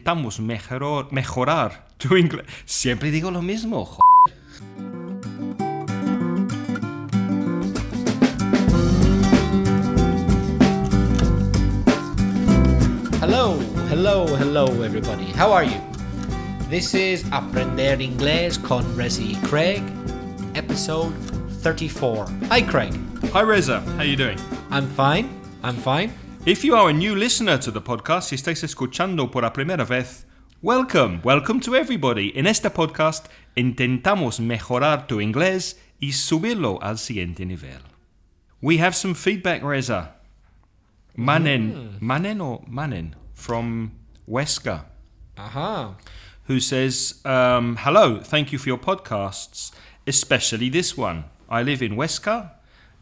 intentamos mejorar tu inglés. Siempre digo lo mismo, joder. Hello everybody. How are you? This is Aprender Inglés con Rezi Craig, episode 34. Hi Craig. Hi Reza, how you doing? I'm fine. If you are a new listener to the podcast, si estáis escuchando por la primera vez, welcome to everybody. En este podcast intentamos mejorar tu inglés y subirlo al siguiente nivel. We have some feedback, Reza. Manen from Huesca, who says, hello, thank you for your podcasts, especially this one. I live in Huesca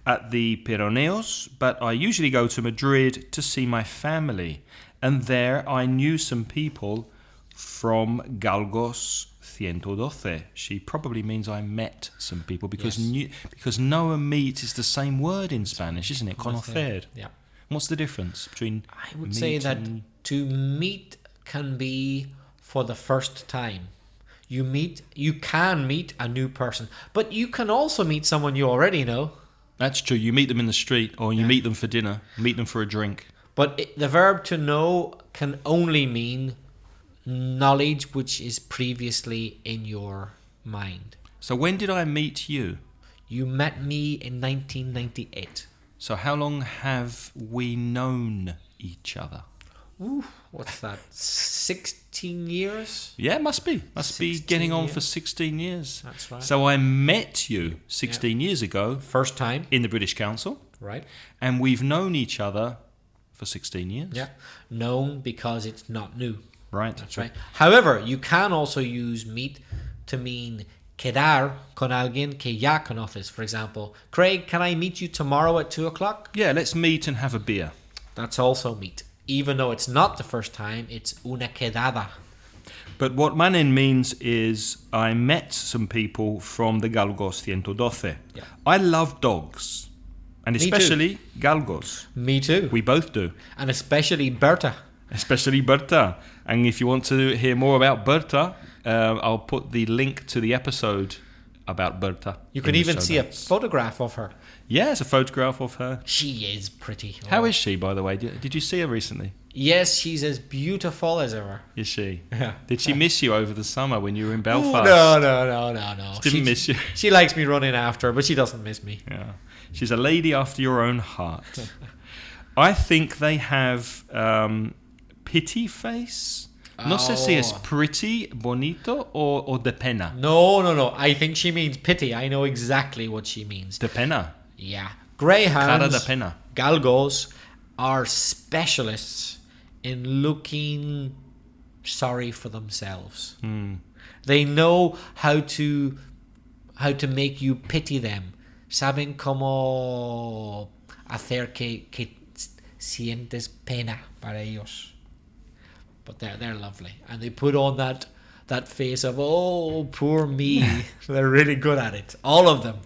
at the Pyrenees, but I usually go to Madrid to see my family. And there I knew some people from Galgos 112. She probably means I met some people because know and meet is the same word in Spanish, isn't it? Conocer. Yeah. What's the difference between I would say that to meet can be for the first time. You can meet a new person, but you can also meet someone you already know. That's true. You meet them in the street or you meet them for dinner, meet them for a drink. But the verb to know can only mean knowledge which is previously in your mind. So when did I meet you? You met me in 1998. So how long have we known each other? Ooh, what's that? 16 years? Yeah, must be getting on for 16 years. That's right. So I met you 16 years ago. First time. In the British Council. Right. And we've known each other for 16 years. Yeah. Known because it's not new. Right. That's right. However, you can also use meet to mean quedar con alguien que ya conoces. For example, Craig, can I meet you tomorrow at 2 o'clock? Yeah, let's meet and have a beer. That's also meet. Even though it's not the first time, it's una quedada. But what manen means is I met some people from the Galgos 112. Yeah. I love dogs. And especially galgos. Me too. We both do. And especially Berta. Especially Berta. And if you want to hear more about Berta, I'll put the link to the episode about Berta. You can even see a photograph of her. Yeah, it's a photograph of her. She is pretty. How is she, by the way? Did you see her recently? Yes, she's as beautiful as ever. Is she? Yeah. Did she miss you over the summer when you were in Belfast? No. She didn't miss you. She likes me running after her, but she doesn't miss me. Yeah. She's a lady after your own heart. I think they have pity face. No sé si es pretty, bonito, or de pena. No. I think she means pity. I know exactly what she means. De pena. Yeah. Greyhounds, Cara de pena. Galgos, are specialists in looking sorry for themselves. They know how to make you pity them. Saben cómo hacer que sientes pena para ellos. But they're lovely. And they put on that face of, oh, poor me. They're really good at it. All of them.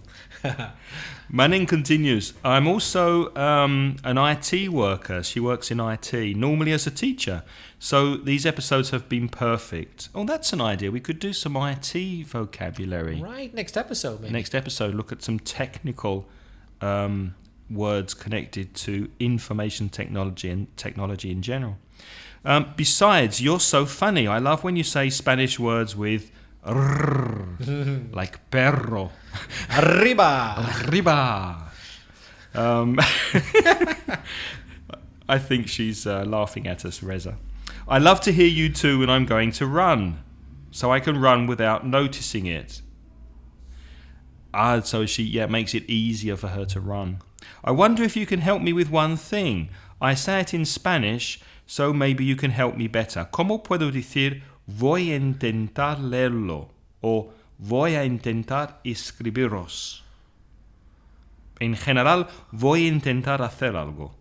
Manning continues, I'm also an IT worker. She works in IT, normally as a teacher. So these episodes have been perfect. Oh, that's an idea. We could do some IT vocabulary. Right, next episode, maybe. Next episode, look at some technical words connected to information technology and technology in general. Besides, you're so funny. I love when you say Spanish words with rrr, like perro. Arriba. I think she's laughing at us, Reza. I love to hear you too when I'm going to run, so I can run without noticing it. So she makes it easier for her to run. I wonder if you can help me with one thing. I say it in Spanish, so maybe you can help me better. ¿Cómo puedo decir voy a intentar leerlo? O voy a intentar escribiros. En general, voy a intentar hacer algo.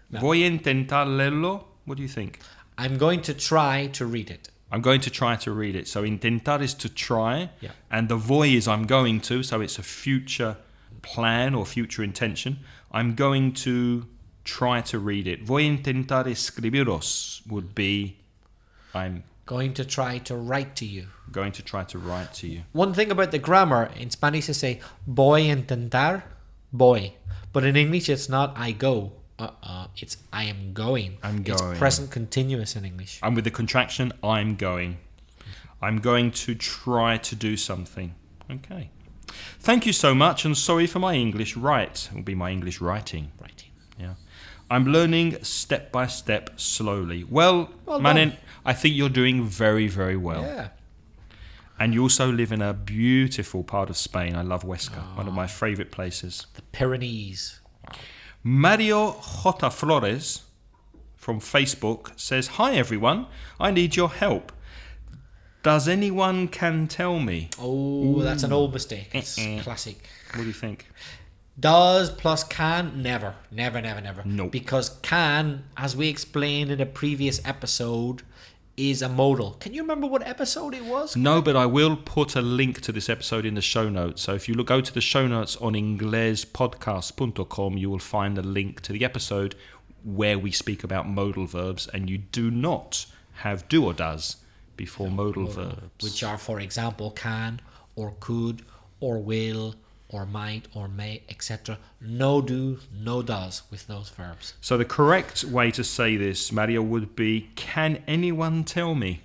No. Voy a intentar leerlo. What do you think? I'm going to try to read it. I'm going to try to read it. So intentar is to try. Yeah. And the voy is I'm going to. So it's a future plan or future intention. I'm going to try to read it. Voy a intentar escribiros would be I'm Going to try to write to you. Going to try to write to you. One thing about the grammar, in Spanish they say, voy a intentar, voy. But in English it's not I go. It's I am going. I'm going. It's present continuous in English. And with the contraction, I'm going. I'm going to try to do something. Okay. Thank you so much, and sorry for my English right. It will be my English writing. Yeah. I'm learning step by step, slowly. Well Manin, I think you're doing very, very well. Yeah. And you also live in a beautiful part of Spain. I love Huesca, one of my favourite places. The Pyrenees. Mario J. Flores from Facebook says, "Hi everyone, I need your help. Does anyone can tell me?" Oh, that's an old mistake. It's classic. What do you think? Does plus can, never. Never. Nope. Because can, as we explained in a previous episode, is a modal. Can you remember what episode it was? No, but I will put a link to this episode in the show notes. So if you go to the show notes on inglespodcast.com, you will find a link to the episode where we speak about modal verbs, and you do not have do or does before modal verbs. Which are, for example, can, or could, or will, or might, or may, etc. No do, no does with those verbs. So the correct way to say this, Mario, would be, can anyone tell me?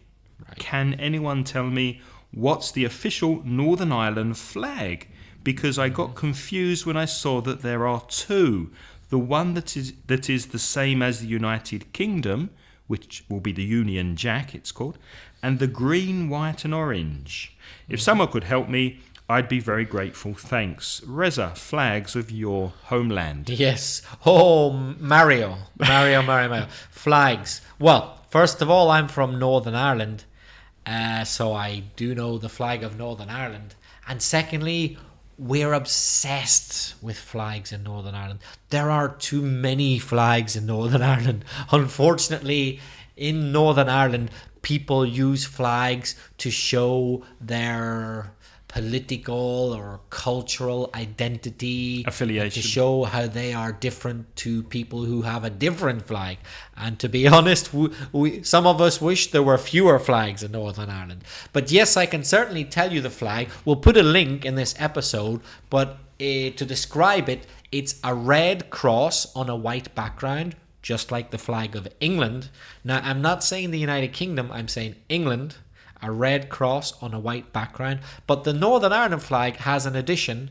Right. Can anyone tell me what's the official Northern Ireland flag? Because I got confused when I saw that there are two. The one that is the same as the United Kingdom, which will be the Union Jack, it's called, and the green, white and orange. If someone could help me, I'd be very grateful. Thanks. Reza, flags of your homeland. Yes. Oh, Mario. Flags. Well, first of all, I'm from Northern Ireland, so I do know the flag of Northern Ireland. And secondly, we're obsessed with flags in Northern Ireland. There are too many flags in Northern Ireland. Unfortunately, in Northern Ireland, people use flags to show their political or cultural identity, affiliation, to show how they are different to people who have a different flag. And to be honest, some of us wish there were fewer flags in Northern Ireland. But yes, I can certainly tell you the flag. We'll put a link in this episode, but to describe it, it's a red cross on a white background, just like the flag of England. Now, I'm not saying the United Kingdom, I'm saying England. A red cross on a white background. But the Northern Ireland flag has an addition,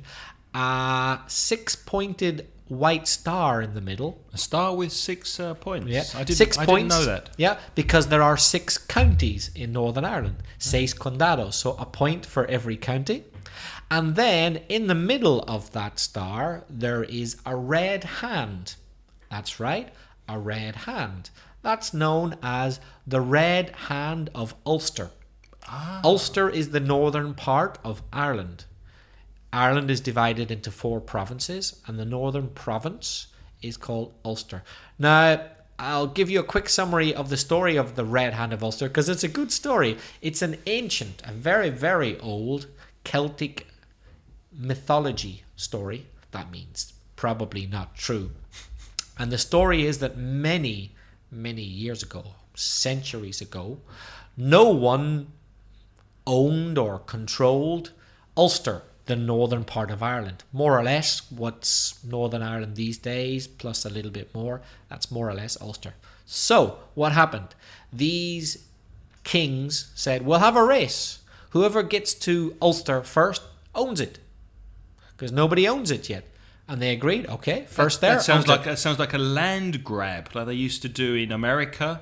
a 6-pointed white star in the middle. A star with 6 points? Yeah. I didn't know that. Yeah, because there are 6 counties in Northern Ireland. 6 condados, so a point for every county. And then in the middle of that star, there is a red hand. That's right, a red hand. That's known as the Red Hand of Ulster. Ulster is the northern part of Ireland. Ireland is divided into 4 provinces, and the northern province is called Ulster. Now, I'll give you a quick summary of the story of the Red Hand of Ulster, because it's a good story. It's an ancient, a very, very old Celtic mythology story. That means probably not true. And the story is that many, many years ago, centuries ago, no one owned or controlled Ulster, the northern part of Ireland. More or less what's Northern Ireland these days, plus a little bit more. That's more or less Ulster. So, what happened? These kings said, we'll have a race. Whoever gets to Ulster first owns it. Because nobody owns it yet. And they agreed, okay, first there. That sounds like a land grab, like they used to do in America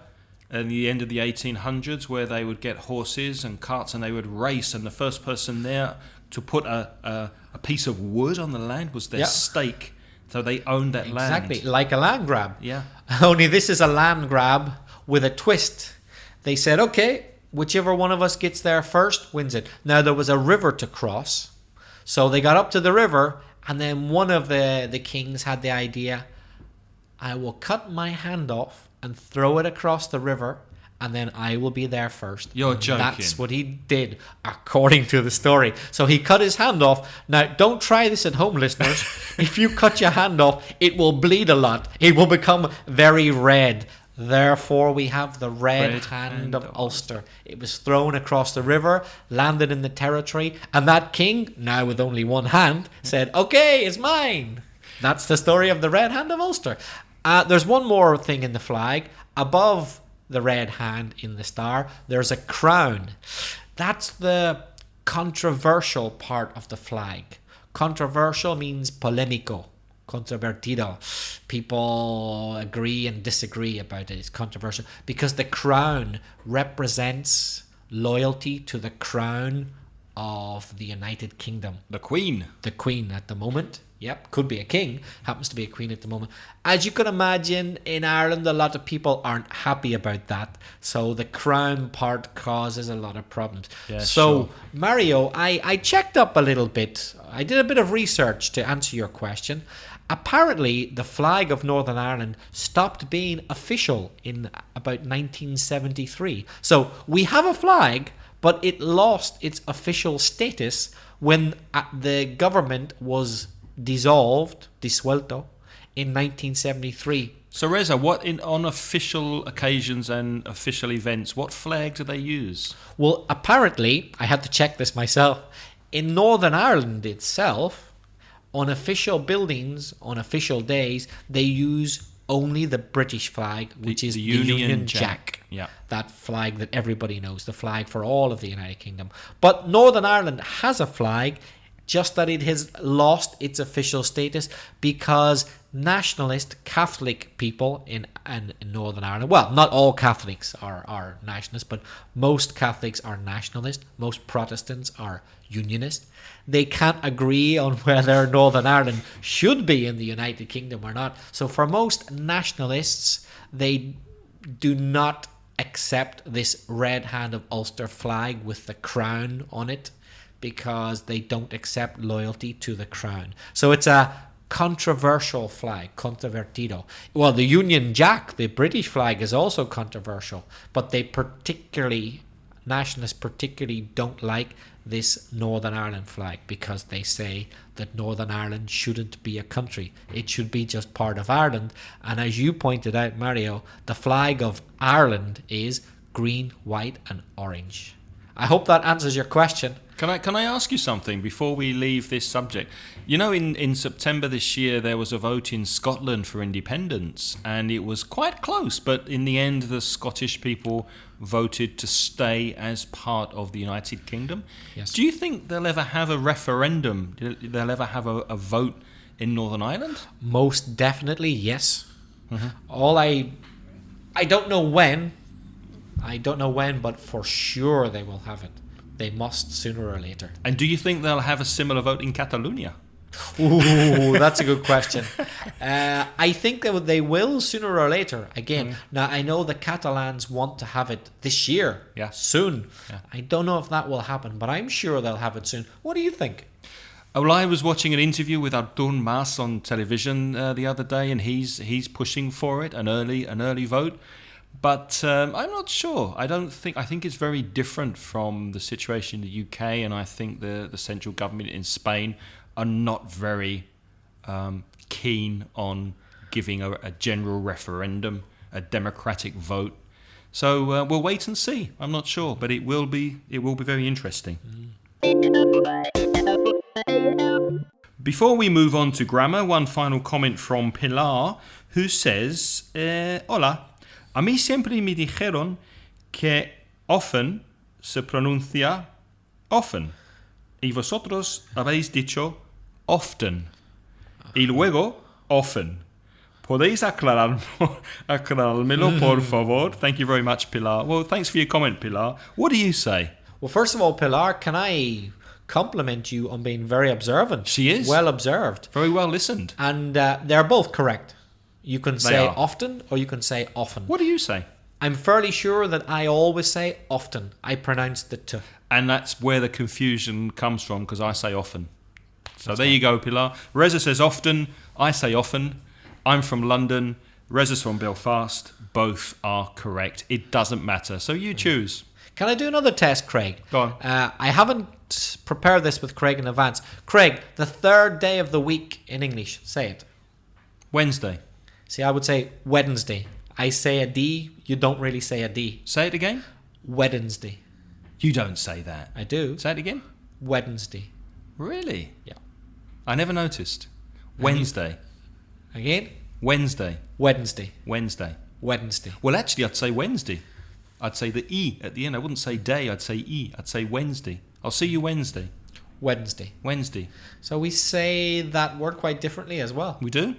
at the end of the 1800s, where they would get horses and carts and they would race, and the first person there to put a piece of wood on the land was their stake. So they owned that land. Exactly, like a land grab. Yeah. Only this is a land grab with a twist. They said, okay, whichever one of us gets there first wins it. Now, there was a river to cross, so they got up to the river, and then one of the kings had the idea, I will cut my hand off and throw it across the river, and then I will be there first. You're joking. That's what he did, according to the story. So he cut his hand off. Now, don't try this at home, listeners. If you cut your hand off, it will bleed a lot. It will become very red. Therefore, we have the Red Hand of Ulster. It was thrown across the river, landed in the territory, and that king, now with only one hand, said, "Okay, it's mine." That's the story of the Red Hand of Ulster. There's one more thing in the flag. Above the red hand in the star, there's a crown. That's the controversial part of the flag. Controversial means polemico, controvertido. People agree and disagree about it. It's controversial because the crown represents loyalty to the crown of the United Kingdom. The Queen. The Queen at the moment. Yep, could be a king. Happens to be a queen at the moment. As you can imagine, in Ireland, a lot of people aren't happy about that. So the crown part causes a lot of problems. Yeah, so, sure. Mario, I checked up a little bit. I did a bit of research to answer your question. Apparently, the flag of Northern Ireland stopped being official in about 1973. So we have a flag, but it lost its official status when the government was disuelto, in 1973. So Reza, what on official occasions and official events, what flag do they use? Well, apparently, I had to check this myself. In Northern Ireland itself, on official buildings, on official days, they use only the British flag, which is the Union Jack. Yeah. That flag that everybody knows, the flag for all of the United Kingdom. But Northern Ireland has a flag, just that it has lost its official status because nationalist Catholic people in Northern Ireland, well, not all Catholics are nationalists, but most Catholics are nationalist, most Protestants are unionist. They can't agree on whether Northern Ireland should be in the United Kingdom or not. So for most nationalists, they do not accept this Red Hand of Ulster flag with the crown on it, because they don't accept loyalty to the crown. So it's a controversial flag, controvertido. Well, the Union Jack, the British flag, is also controversial, but nationalists particularly don't like this Northern Ireland flag because they say that Northern Ireland shouldn't be a country. It should be just part of Ireland. And as you pointed out, Mario, the flag of Ireland is green, white, and orange. I hope that answers your question. Can I ask you something before we leave this subject? You know, in September this year, there was a vote in Scotland for independence, and it was quite close, but in the end, the Scottish people voted to stay as part of the United Kingdom. Yes. Do you think they'll ever have a referendum? They'll ever have a vote in Northern Ireland? Most definitely, yes. Mm-hmm. I don't know when. But for sure they will have it. They must sooner or later. And do you think they'll have a similar vote in Catalonia? Ooh, that's a good question. I think they will sooner or later. Again, now I know the Catalans want to have it this year, soon. Yeah. I don't know if that will happen, but I'm sure they'll have it soon. What do you think? Well, I was watching an interview with Artur Mas on television the other day, and he's pushing for it, an early vote. But I'm not sure. I think it's very different from the situation in the UK, and I think the central government in Spain are not very keen on giving a general referendum, a democratic vote. So we'll wait and see. I'm not sure, but it will be very interesting. Before we move on to grammar, one final comment from Pilar, who says, Hola. A mí siempre me dijeron que often se pronuncia often y vosotros habéis dicho often y luego often. ¿Podéis aclarármelo, por favor? Thank you very much, Pilar. Well, thanks for your comment, Pilar. What do you say? Well, first of all, Pilar, can I compliment you on being very observant? She is. Well observed. Very well listened. And they're both correct. You can say are. often or you can say often. What do you say? I'm fairly sure that I always say often. I pronounce the t. And that's where the confusion comes from, because I say often. So there you go, Pilar. Reza says often. I say often. I'm from London. Reza's from Belfast. Both are correct. It doesn't matter. So you choose. Can I do another test, Craig? Go on. I haven't prepared this with Craig in advance. Craig, the third day of the week in English. Say it. Wednesday. See, I would say Wednesday. I say a D, you don't really say a D. Say it again. Wednesday. You don't say that. I do. Say it again. Wednesday. Really? Yeah. I never noticed. Wednesday. Again? Wednesday. Wednesday. Wednesday. Wednesday. Well, actually, I'd say Wednesday. I'd say the E at the end. I wouldn't say day. I'd say E. I'd say Wednesday. I'll see you Wednesday. Wednesday. Wednesday. So we say that word quite differently as well. We do?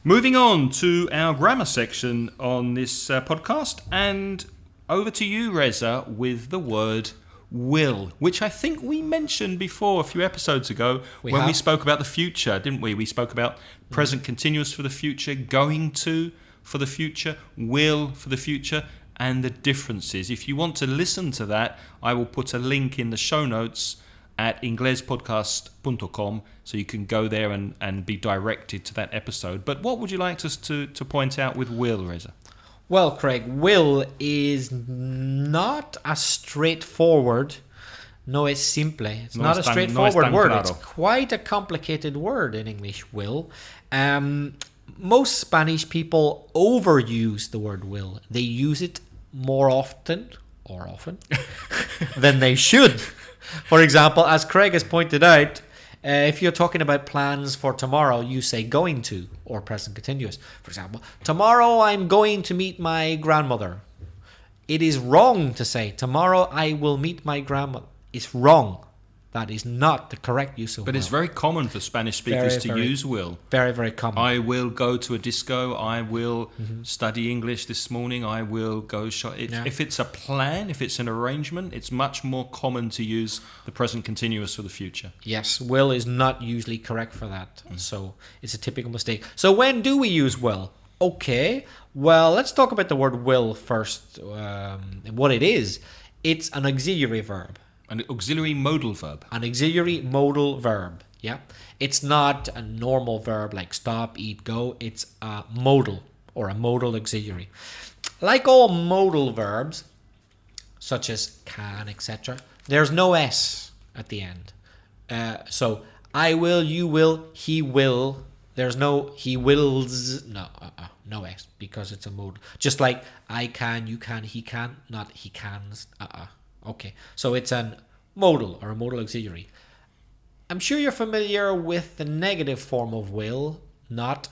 Moving on to our grammar section on this podcast, and over to you, Reza, with the word will, which I think we mentioned before a few episodes ago when we spoke about the future, didn't we? We spoke about present continuous for the future, going to for the future, will for the future, and the differences. If you want to listen to that, I will put a link in the show notes at inglespodcast.com, so you can go there and be directed to that episode. But what would you like us to point out with will, Reza? Well, Craig, will is not a straightforward, no es simple. It's not a straightforward word. It's quite a complicated word in English, will. Most Spanish people overuse the word will. They use it more often than they should. For example, as Craig has pointed out, if you're talking about plans for tomorrow, you say going to or present continuous. For example, tomorrow I'm going to meet my grandmother. It is wrong to say tomorrow I will meet my grandmother. It's wrong. That is not the correct use of will. But it's very common for Spanish speakers to use will. Very, very common. I will go to a disco. I will study English this morning. I will go shop. If it's a plan, if it's an arrangement, it's much more common to use the present continuous for the future. Yes, will is not usually correct for that. So it's a typical mistake. So when do we use will? Okay, well, let's talk about the word will first. What it is. It's an auxiliary verb. An auxiliary modal verb. An auxiliary modal verb, yeah. It's not a normal verb like stop, eat, go. It's a modal or a modal auxiliary. Like all modal verbs, such as can, etc., there's no S at the end. So I will, you will, he will. There's no he wills. No S because it's a modal. Just like I can, you can, he can, not he cans. Okay, so it's a modal or a modal auxiliary. I'm sure you're familiar with the negative form of will, not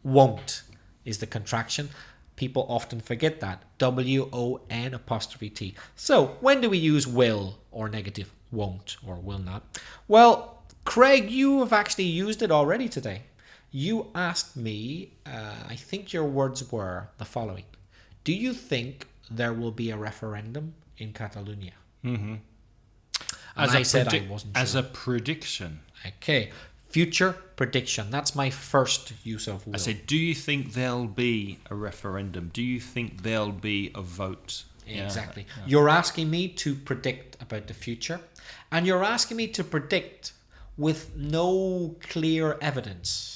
won't is the contraction. People often forget that. W-O-N''T. So when do we use will or negative won't or will not? Well, Craig, you have actually used it already today. You asked me, I think your words were the following. Do you think there will be a referendum in Catalonia? Mm-hmm. And I said I wasn't sure. As a prediction. Okay. Future prediction. That's my first use of will. I said, do you think there'll be a referendum? Do you think there'll be a vote? Exactly. Yeah. You're asking me to predict about the future. And you're asking me to predict with no clear evidence.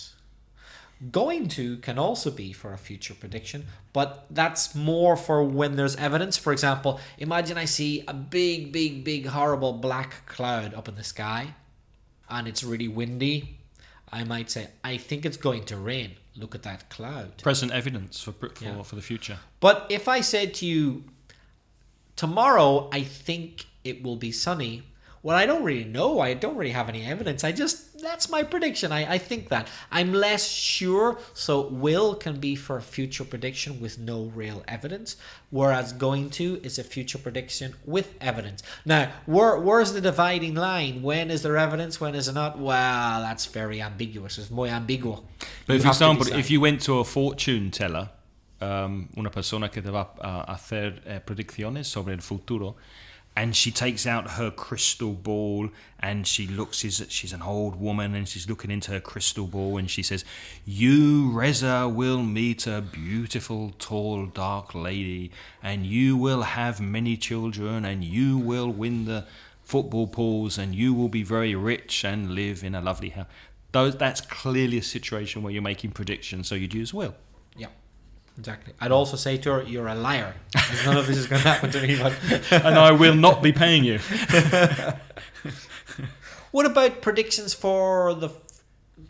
Going to can also be for a future prediction, but that's more for when there's evidence. For example, imagine I see a big, horrible black cloud up in the sky and it's really windy. I might say, I think it's going to rain. Look at that cloud. Present evidence for the future. But if I said to you, tomorrow I think it will be sunny, well, I don't really know. I don't really have any evidence. That's my prediction. I think that. I'm less sure. So will can be for a future prediction with no real evidence, whereas going to is a future prediction with evidence. Now, where's the dividing line? When is there evidence? When is it not? Well, that's very ambiguous. It's muy ambiguo. But for example, if you went to a fortune teller, una persona que te va a hacer predicciones sobre el futuro, and she takes out her crystal ball and she looks, she's an old woman and she's looking into her crystal ball and she says, you, Reza, will meet a beautiful, tall, dark lady and you will have many children and you will win the football pools and you will be very rich and live in a lovely house. That's clearly a situation where you're making predictions, so you'd use will. Yeah. Exactly. I'd also say to her, you're a liar. None of this is going to happen to me. But and I will not be paying you. What about predictions for the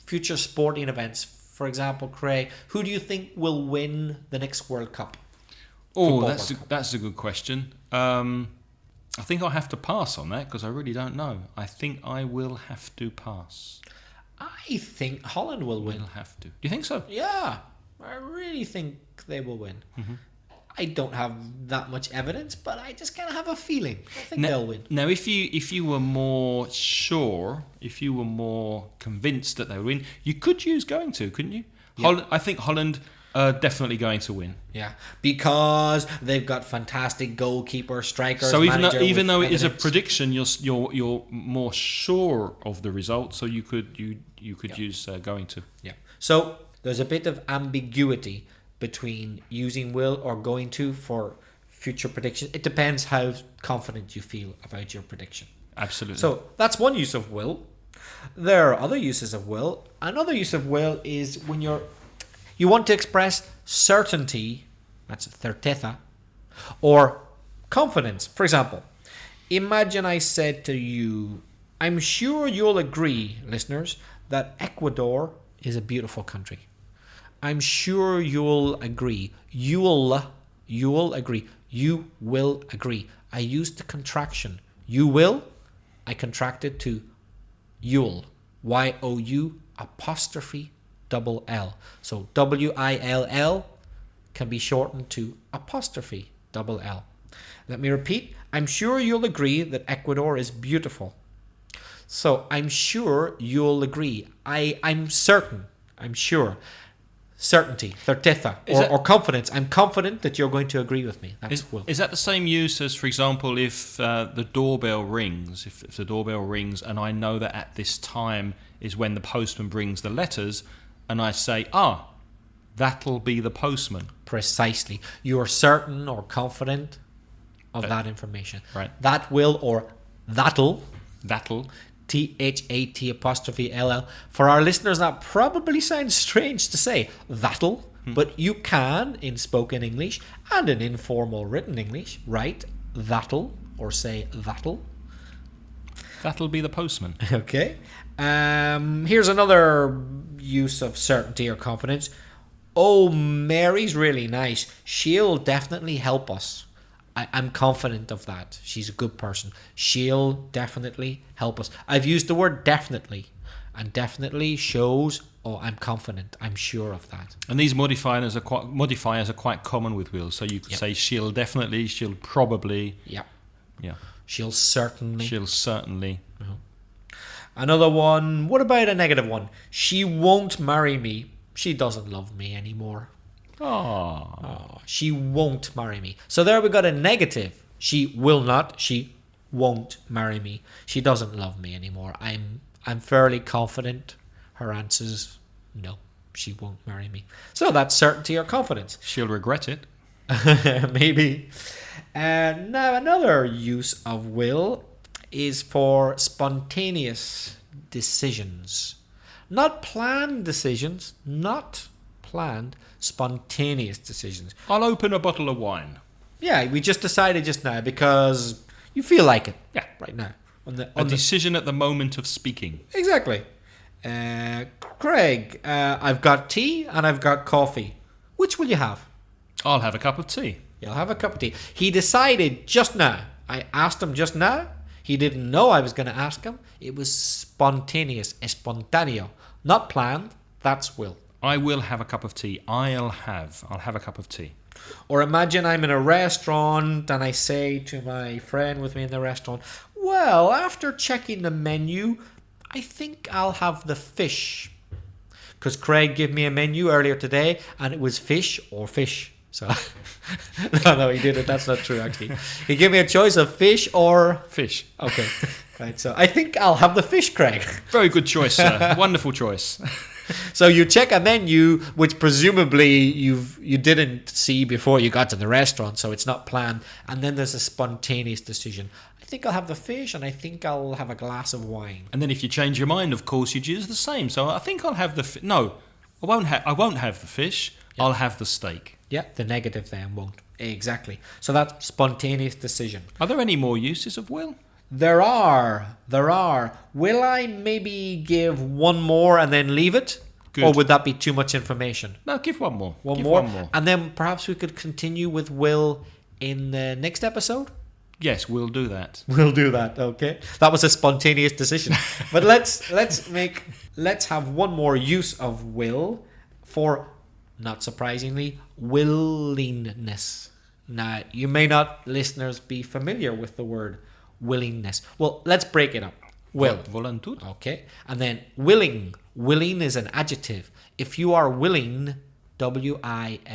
future sporting events? For example, Craig, who do you think will win the next World Cup? Oh, that's a good question. I think I'll have to pass on that because I really don't know. I think I will have to pass. I think Holland will win. Will have to. Do you think so? Yeah, I really think they will win. Mm-hmm. I don't have that much evidence, but I just kind of have a feeling. I think they'll win. Now, if you were more sure, if you were more convinced that they would win, you could use going to, couldn't you? Yeah. I think Holland are definitely going to win. Yeah, because they've got fantastic goalkeeper, strikers. So even though it is a prediction, you're more sure of the result. So you could use going to. Yeah. So there's a bit of ambiguity between using will or going to for future predictions. It depends how confident you feel about your prediction. Absolutely. So that's one use of will. There are other uses of will. Another use of will is when you want to express certainty, that's certeza, or confidence. For example, imagine I said to you, I'm sure you'll agree, listeners, that Ecuador is a beautiful country. I'm sure you'll agree. You'll agree. You will agree. I used the contraction. You will. I contracted to you'll. Y-O-U apostrophe double L. So W-I-L-L can be shortened to apostrophe double L. Let me repeat. I'm sure you'll agree that Ecuador is beautiful. So I'm sure you'll agree. I'm certain. I'm sure. Certainty, certeza, or confidence. I'm confident that you're going to agree with me. Is that the same use as, for example, if the doorbell rings? If the doorbell rings and I know that at this time is when the postman brings the letters, and I say, that'll be the postman. Precisely. You are certain or confident of that information. Right. That will or that'll. That'll. T-H-A-T apostrophe L-L. For our listeners, that probably sounds strange to say, that'll, but you can, in spoken English and in informal written English, write that'll or say that'll. That'll be the postman. Okay. Here's another use of certainty or confidence. Oh, Mary's really nice. She'll definitely help us. I'm confident of that. She's a good person. She'll definitely help us. I've used the word definitely, and definitely shows, I'm confident. I'm sure of that. And these modifiers are quite common with will. So you could say she'll definitely, she'll probably. Yeah. Yeah. She'll certainly. She'll certainly. Uh-huh. Another one. What about a negative one? She won't marry me. She doesn't love me anymore. Oh, she won't marry me. So there we got a negative. She will not. She won't marry me. She doesn't love me anymore. I'm fairly confident. Her answer's no. She won't marry me. So that's certainty or confidence. She'll regret it. Maybe. Now another use of will is for spontaneous decisions. Not planned decisions. Not planned, spontaneous decisions. I'll open a bottle of wine. Yeah, we just decided just now because you feel like it. Yeah, right now. A decision at the moment of speaking. Exactly. Craig, I've got tea and I've got coffee. Which will you have? I'll have a cup of tea. You'll have a cup of tea. He decided just now. I asked him just now. He didn't know I was going to ask him. It was spontaneous, espontáneo. Not planned. That's will. I will have a cup of tea. I'll have a cup of tea. Or imagine I'm in a restaurant and I say to my friend with me in the restaurant, well, after checking the menu, I think I'll have the fish. Because Craig gave me a menu earlier today and it was fish or fish. So, no, he didn't. That's not true, actually. He gave me a choice of fish or... Fish. Okay. Right. So I think I'll have the fish, Craig. Very good choice, sir. Wonderful choice. So you check a menu which presumably you didn't see before you got to the restaurant, so it's not planned, and then there's a spontaneous decision. I think I'll have the fish and I think I'll have a glass of wine. And then if you change your mind, of course, you'd use the same. So I think I'll have the no, I won't have the fish. Yep. I'll have the steak. Yeah, the negative then won't. Exactly. So that's spontaneous decision. Are there any more uses of will? There are. Will I maybe give one more and then leave it? Good. Or would that be too much information? No, give one more. One more. And then perhaps we could continue with will in the next episode? Yes, we'll do that. We'll do that, okay? That was a spontaneous decision. But let's have one more use of will for, not surprisingly, willingness. Now, you may not, listeners, be familiar with the word willingness. Well, let's break it up. Will. Voluntud. Okay. And then willing. Willing is an adjective. If you are willing, W-I-L-L-I-N-G,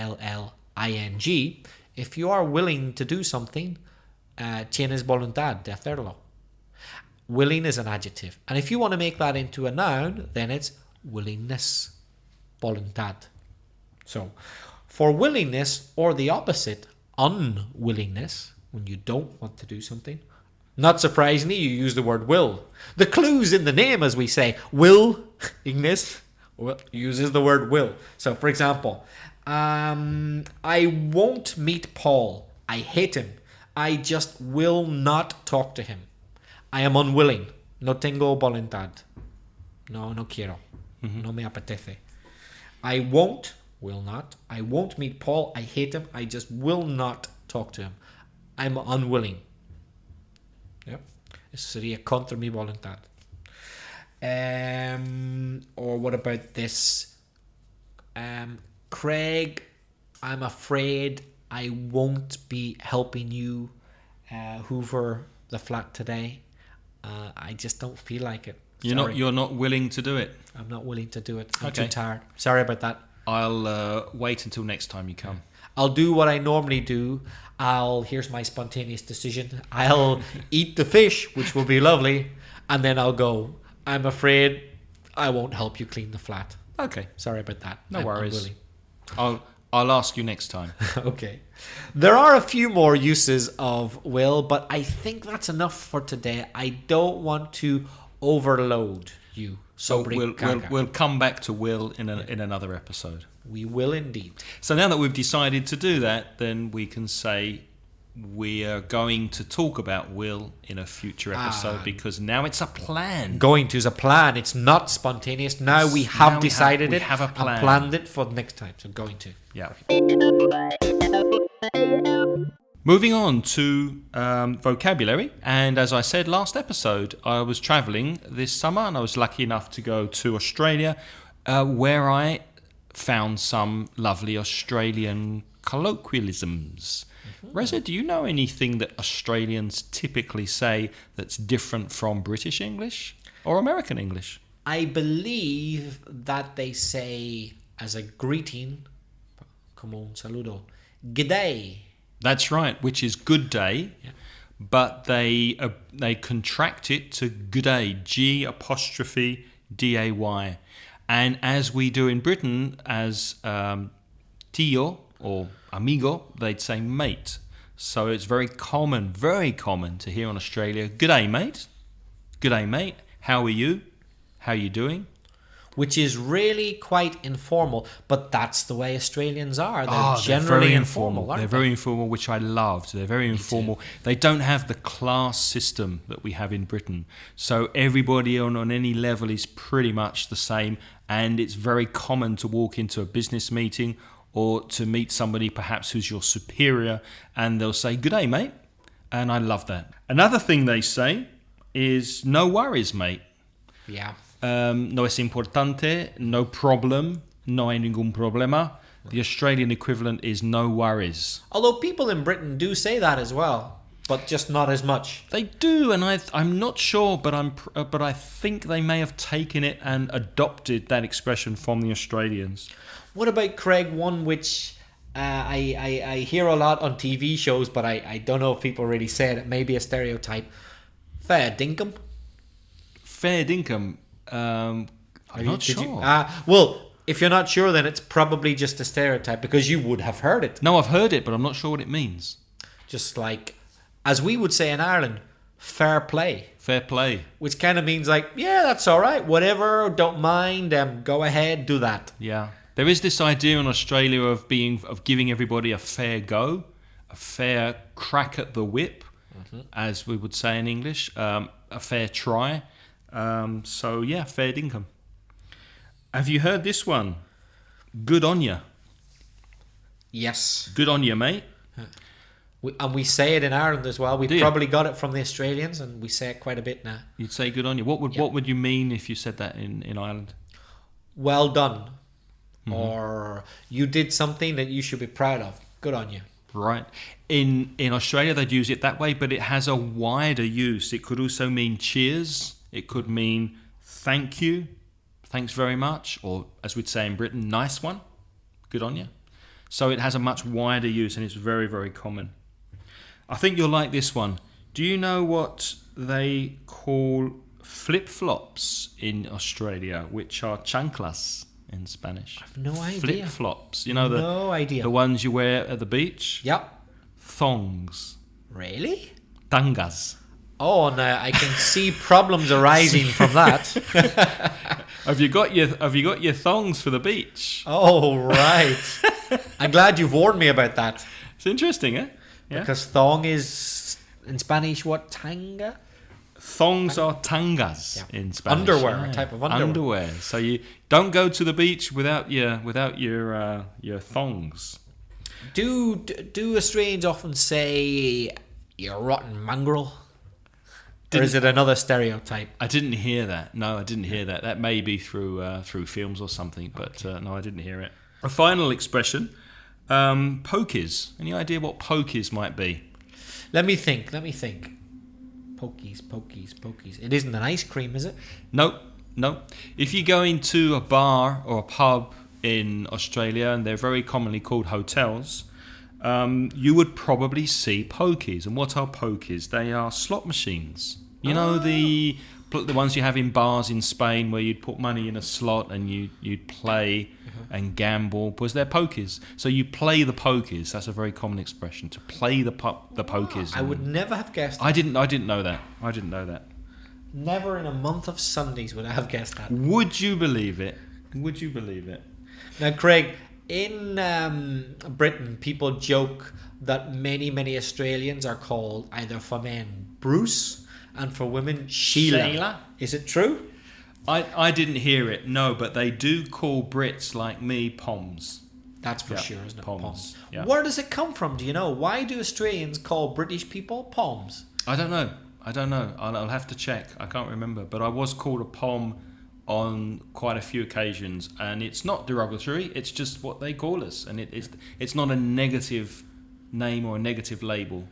if you are willing to do something, tienes voluntad de hacerlo. Willing is an adjective. And if you want to make that into a noun, then it's willingness. Voluntad. So, for willingness, or the opposite, unwillingness, when you don't want to do something, not surprisingly, you use the word will. The clue's in the name, as we say. Willingness uses the word will. So, for example, I won't meet Paul. I hate him. I just will not talk to him. I am unwilling. No tengo voluntad. No quiero. No me apetece. I will not. I won't meet Paul. I hate him. I just will not talk to him. I'm unwilling. Yep. Eso sería contra mi voluntad. Or what about this? Craig, I'm afraid I won't be helping you hoover the flat today. I just don't feel like it. You're not willing to do it. I'm not willing to do it. I'm too tired. Sorry about that. I'll wait until next time you come. I'll do what I normally do. Here's my spontaneous decision. I'll eat the fish, which will be lovely, and then I'll go, I'm afraid I won't help you clean the flat. Okay. Sorry about that. No worries. I'll ask you next time. Okay. There are a few more uses of will, but I think that's enough for today. I don't want to overload you. So we'll come back to will in another episode. We will indeed. So now that we've decided to do that, then we can say we are going to talk about will in a future episode because now it's a plan. Going to is a plan. It's not spontaneous. Now we have decided it. We have a plan. And planned it for next time. So going to. Yeah. Moving on to vocabulary, and as I said last episode, I was travelling this summer and I was lucky enough to go to Australia where I found some lovely Australian colloquialisms. Reza, do you know anything that Australians typically say that's different from British English or American English? I believe that they say as a greeting, como un saludo, g'day. That's right, which is good day, but they contract it to good day, G''day. And as we do in Britain, as tío or amigo, they'd say mate. So it's very common to hear in Australia, g'day mate, g'day mate, how are you, how are you doing? Which is really quite informal, but that's the way Australians are. They're generally informal, aren't they? They're very informal, which I loved. They're very informal. They don't have the class system that we have in Britain. So everybody on any level is pretty much the same, and it's very common to walk into a business meeting or to meet somebody perhaps who's your superior, and they'll say, "Good day, mate." And I love that. Another thing they say is, "No worries, mate." Yeah. No es importante, no problem, no hay ningún problema. The Australian equivalent is no worries. Although people in Britain do say that as well, but just not as much. They do, and I'm not sure, but I think they may have taken it and adopted that expression from the Australians. What about, Craig, one which I hear a lot on TV shows, but I don't know if people really say it. It may be a stereotype. Fair dinkum. Fair dinkum. I'm not sure. Well, if you're not sure, then it's probably just a stereotype because you would have heard it. No, I've heard it, but I'm not sure what it means. Just like, as we would say in Ireland, fair play. Fair play. Which kind of means like, yeah, that's all right, whatever, don't mind, go ahead, do that. Yeah. There is this idea in Australia of giving everybody a fair go, a fair crack at the whip, as we would say in English, a fair try. So yeah, fair dinkum. Have you heard this one? Good on ya. Yes. Good on ya, mate. And we say it in Ireland as well. We probably got it from the Australians, and we say it quite a bit now. You'd say good on you. What would you mean if you said that in Ireland? Well done. Or you did something that you should be proud of. Good on you. Right. In Australia, they'd use it that way, but it has a wider use. It could also mean cheers. It could mean thank you. Thanks very much. Or, as we'd say in Britain, nice one. Good on you. So it has a much wider use, and it's very, very common. I think you'll like this one. Do you know what they call flip-flops in Australia, which are chanclas in Spanish? I have no idea. Flip-flops. You know no idea. The ones you wear at the beach? Yep. Thongs. Really? Tangas. Oh, no, I can see problems arising from that. Have you got your thongs for the beach? Oh, right. I'm glad you've warned me about that. It's interesting, eh? Yeah. Because thong is, in Spanish, what? Tanga? Thongs are tangas in Spanish. Underwear, a type of underwear. So you don't go to the beach without your thongs. Do Australians often say, you rotten mongrel? Or is it another stereotype? I didn't hear that. No, I didn't hear that. That may be through films or something, but no, I didn't hear it. A final expression, pokies. Any idea what pokies might be? Let me think. Pokies. It isn't an ice cream, is it? No. If you go into a bar or a pub in Australia, and they're very commonly called hotels, you would probably see pokies. And what are pokies? They are slot machines. You know the ones you have in bars in Spain where you'd put money in a slot and you'd play and gamble. Was there pokies? So you play the pokies. That's a very common expression, to play the pokies. I would never have guessed that. I didn't know that. Never in a month of Sundays would I have guessed that. Would you believe it? Now, Craig, in Britain, people joke that many Australians are called, either for men, Bruce, and for women, Sheila. Is it true? I didn't hear it, no, but they do call Brits like me Poms. That's for sure, isn't it? Poms. Yeah. Where does it come from? Do you know? Why do Australians call British people Poms? I don't know. I'll have to check. I can't remember. But I was called a Pom on quite a few occasions, and it's not derogatory. It's just what they call us, and it's not a negative name or a negative label.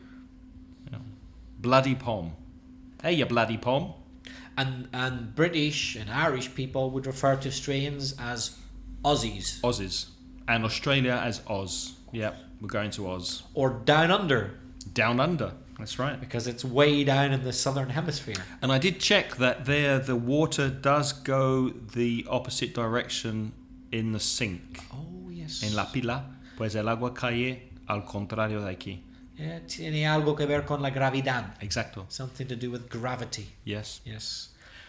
You know, bloody Pom. Hey, you bloody Pom. And British and Irish people would refer to Australians as Aussies. Aussies. And Australia as Oz. Yeah, we're going to Oz. Or Down Under. Down Under, that's right. Because it's way down in the southern hemisphere. And I did check that there the water does go the opposite direction in the sink. Oh, yes. En la pila, pues el agua cae al contrario de aquí. Yeah, tiene algo que ver con la gravedad. Exacto. Something to do with gravity. Yes.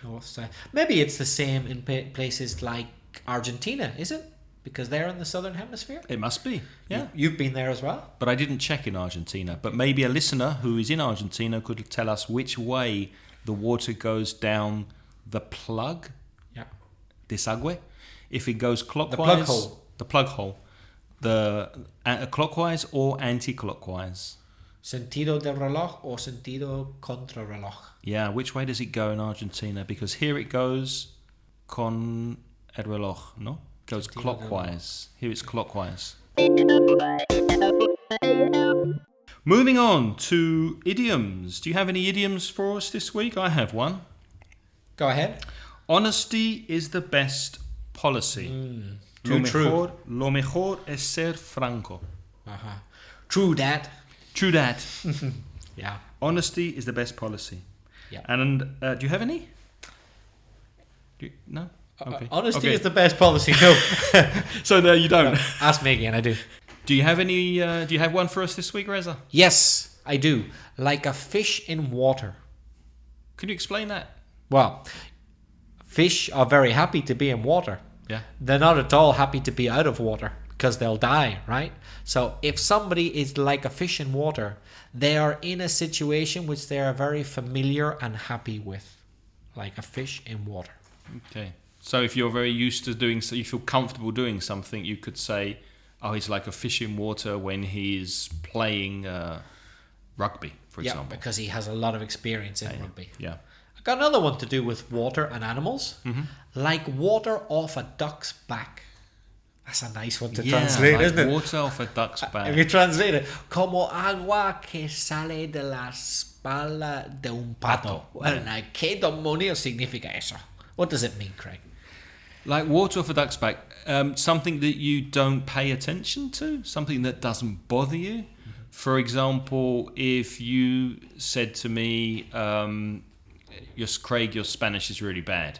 North side. Maybe it's the same in places like Argentina, is it? Because they're in the southern hemisphere? It must be, yeah. You've been there as well? But I didn't check in Argentina. But maybe a listener who is in Argentina could tell us which way the water goes down the plug. Yeah. Desagüe. If it goes clockwise. The plug hole. The clockwise or anti-clockwise. Sentido del reloj or sentido contra reloj? Yeah, which way does it go in Argentina? Because here it goes con el reloj, no? It goes clockwise. Here it's clockwise. Moving on to idioms. Do you have any idioms for us this week? I have one. Go ahead. Honesty is the best policy. True. Lo mejor es ser franco. Uh-huh. True that. Yeah. Honesty is the best policy. Yeah. And do you have any? No? Okay. Honesty is the best policy. No. So no, you don't. No. Ask me again. I do. Do you have any? Do you have one for us this week, Reza? Yes, I do. Like a fish in water. Can you explain that? Well, fish are very happy to be in water. Yeah. They're not at all happy to be out of water because they'll die, right? So if somebody is like a fish in water, they are in a situation which they are very familiar and happy with, like a fish in water. Okay. So if you're very used to doing, so you feel comfortable doing something, you could say, oh, he's like a fish in water when he's playing rugby, for example. Yeah, because he has a lot of experience in rugby. Yeah. I got another one to do with water and animals. Like water off a duck's back. That's a nice one to translate, like isn't it? Water off a duck's back. If you translate it, como agua que sale de la espalda de un pato. Well, like, ¿qué demonios significa eso? What does it mean, Craig? Like water off a duck's back, something that you don't pay attention to, something that doesn't bother you. For example, if you said to me, Craig, your Spanish is really bad,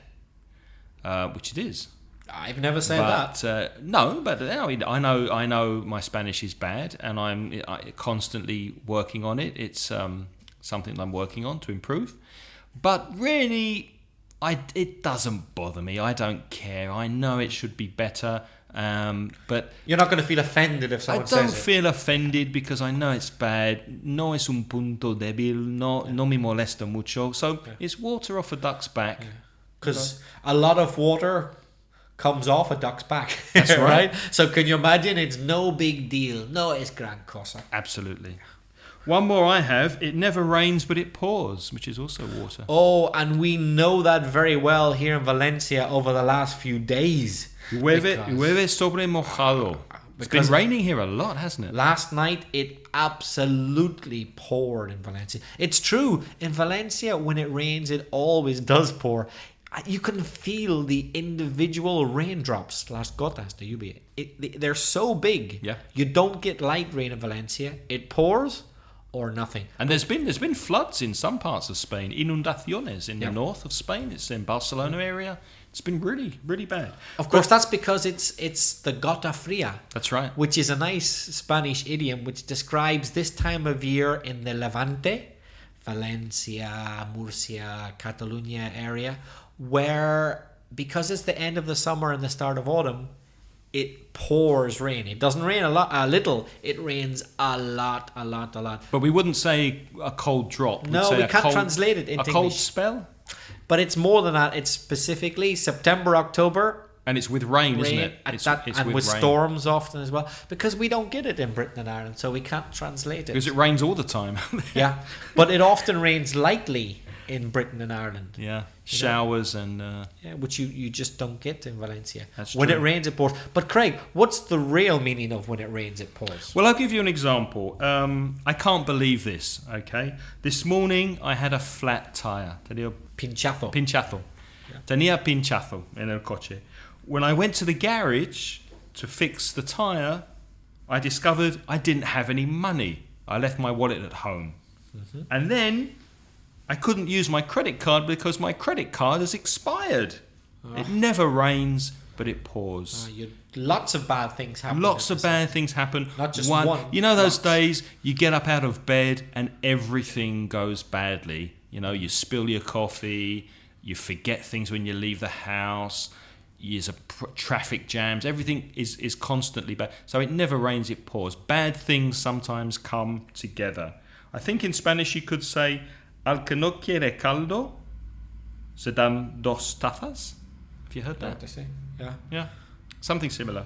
which it is. I've never said that. No, but I know my Spanish is bad, and I'm constantly working on it. It's something I'm working on to improve. But really, it doesn't bother me. I don't care. I know it should be better, but you're not going to feel offended if someone says it. I don't feel offended because I know it's bad. No es un punto débil. No me molesta mucho. So it's water off a duck's back. Because a lot of water comes off a duck's back. That's right. So can you imagine? It's no big deal. No es gran cosa. Absolutely. One more I have. It never rains, but it pours, which is also water. Oh, and we know that very well here in Valencia over the last few days. Llueve sobre mojado. It's been raining here a lot, hasn't it? Last night, it absolutely poured in Valencia. It's true. In Valencia, when it rains, it always does pour. You can feel the individual raindrops, las gotas de lluvia. They're so big. Yeah. You don't get light rain in Valencia. It pours or nothing. And there's been floods in some parts of Spain. Inundaciones in the north of Spain. It's in Barcelona area. It's been really, really bad. Of course, that's because it's the gota fria. That's right. Which is a nice Spanish idiom which describes this time of year in the Levante, Valencia, Murcia, Catalonia area, where because it's the end of the summer and the start of autumn, it pours rain. It doesn't rain a little. It rains a lot. But we wouldn't say a cold drop. No, we can't translate it into English. A cold English. spell? But it's more than that. It's specifically September, October. And it's with rain, isn't it? It's with storms often as well. Because we don't get it in Britain and Ireland, so we can't translate it. Because it rains all the time. Yeah, but it often rains lightly in Britain and Ireland. Yeah, showers and... which you just don't get in Valencia. That's when true. it rains, it pours. But Craig, what's the real meaning of when it rains, it pours? Well, I'll give you an example. I can't believe this, okay? This morning, I had a flat tyre. Pinchazo. Yeah. Tenía pinchazo en el coche. When I went to the garage to fix the tyre, I discovered I didn't have any money. I left my wallet at home. Mm-hmm. And then I couldn't use my credit card because my credit card has expired. Oh. It never rains, but it pours. Lots of bad things happen. Not just one. You know those days you get up out of bed and everything goes badly. You know, you spill your coffee, you forget things when you leave the house, there's traffic jams, everything is constantly bad. So it never rains, it pours. Bad things sometimes come together. I think in Spanish you could say, al que no quiere caldo, se dan dos tazas. Have you heard that? Yeah. Something similar.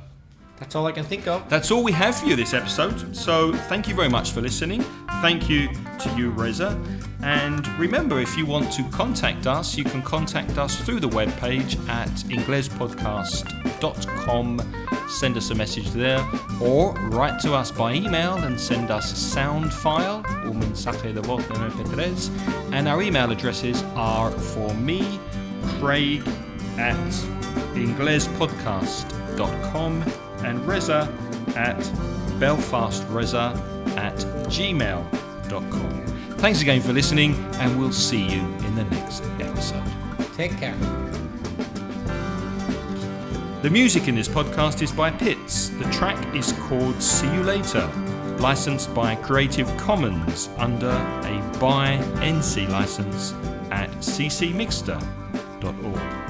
That's all I can think of. That's all we have for you this episode. So thank you very much for listening. Thank you to you, Reza. And remember, if you want to contact us, you can contact us through the webpage at inglespodcast.com. Send us a message there, or write to us by email and send us a sound file, un mensaje de voz en MP3. And our email addresses are for me, Craig at inglespodcast.com, and Reza at belfastreza@gmail.com. Thanks again for listening, and we'll see you in the next episode. Take care. The music in this podcast is by Pitts. The track is called See You Later, licensed by Creative Commons under a by NC license at ccmixter.org.